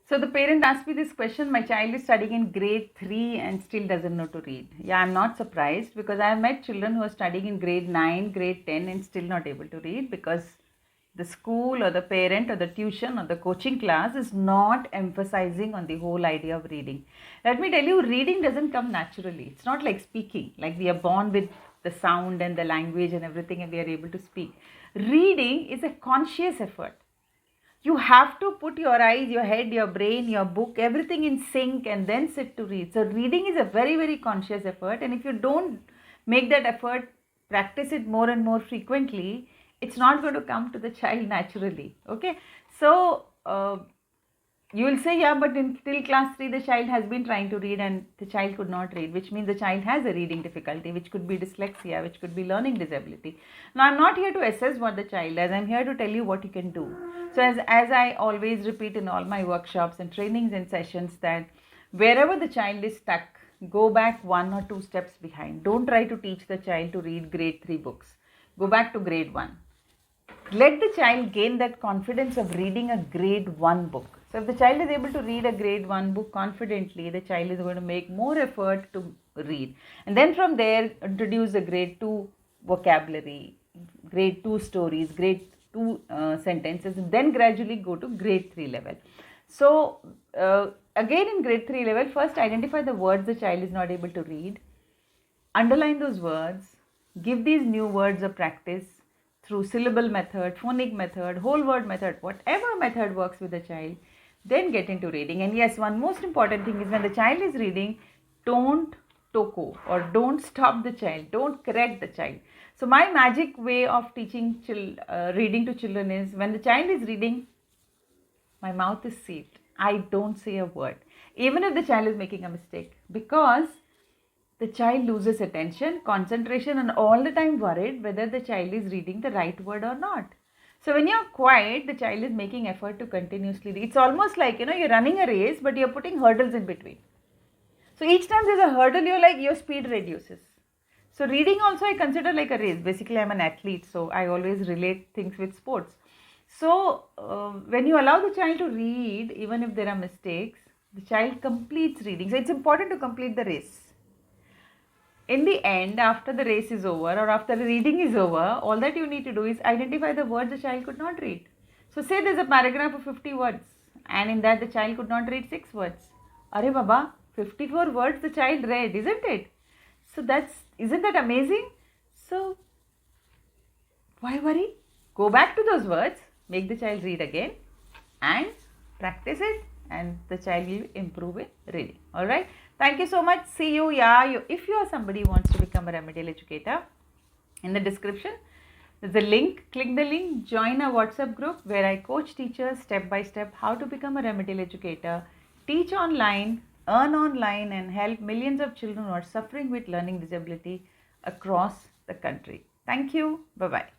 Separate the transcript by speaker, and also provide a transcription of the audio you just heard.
Speaker 1: So the parent asked me this question, my child is studying in grade 3 and still doesn't know to read. Yeah, I'm not surprised because I have met children who are studying in grade 9, grade 10 and still not able to read because the school or the parent or the tuition or the coaching class is not emphasizing on the whole idea of reading. Let me tell you, reading doesn't come naturally. It's not like speaking, like we are born with the sound and the language and everything and we are able to speak. Reading is a conscious effort. You have to put your eyes, your head, your brain, your book, everything in sync and then sit to read. So reading is a very, very conscious effort. And if you don't make that effort, practice it more and more frequently, it's not going to come to the child naturally. Okay. So you will say, yeah, but in till class 3, the child has been trying to read and the child could not read, which means the child has a reading difficulty, which could be dyslexia, which could be learning disability. Now, I'm not here to assess what the child has. I'm here to tell you what you can do. So, as I always repeat in all my workshops and trainings and sessions, that wherever the child is stuck, go back 1 or 2 steps behind. Don't try to teach the child to read grade 3 books. Go back to grade 1. Let the child gain that confidence of reading a grade 1 book. So if the child is able to read a grade 1 book confidently, the child is going to make more effort to read. And then from there, introduce the grade 2 vocabulary, grade 2 stories, grade 2 sentences, and then gradually go to grade 3 level. So again in grade 3 level, first identify the words the child is not able to read. Underline those words. Give these new words a practice through syllable method, phonic method, whole word method, whatever method works with the child. Then get into reading. And yes, one most important thing is when the child is reading, don't toko or don't stop the child, don't correct the child. So my magic way of teaching reading to children is when the child is reading, my mouth is sealed. I don't say a word, even if the child is making a mistake, because the child loses attention, concentration, and all the time worried whether the child is reading the right word or not. So when you're quiet, the child is making effort to continuously read. It's almost like, you're running a race, but you're putting hurdles in between. So each time there's a hurdle, your speed reduces. So reading also I consider like a race. Basically, I'm an athlete, so I always relate things with sports. So when you allow the child to read, even if there are mistakes, the child completes reading. So it's important to complete the race. In the end, after the race is over or after the reading is over, all that you need to do is identify the words the child could not read. So say there's a paragraph of 50 words and in that the child could not read 6 words. Arey Baba, 54 words the child read, isn't it? So isn't that amazing? So why worry? Go back to those words, make the child read again and practice it, and the child will improve in reading. Alright. Thank you so much. See you. If you are somebody who wants to become a remedial educator, in the description there's a link. Click the link, join a WhatsApp group where I coach teachers step by step how to become a remedial educator, teach online, earn online, and help millions of children who are suffering with learning disability across the country. Thank you. Bye-bye.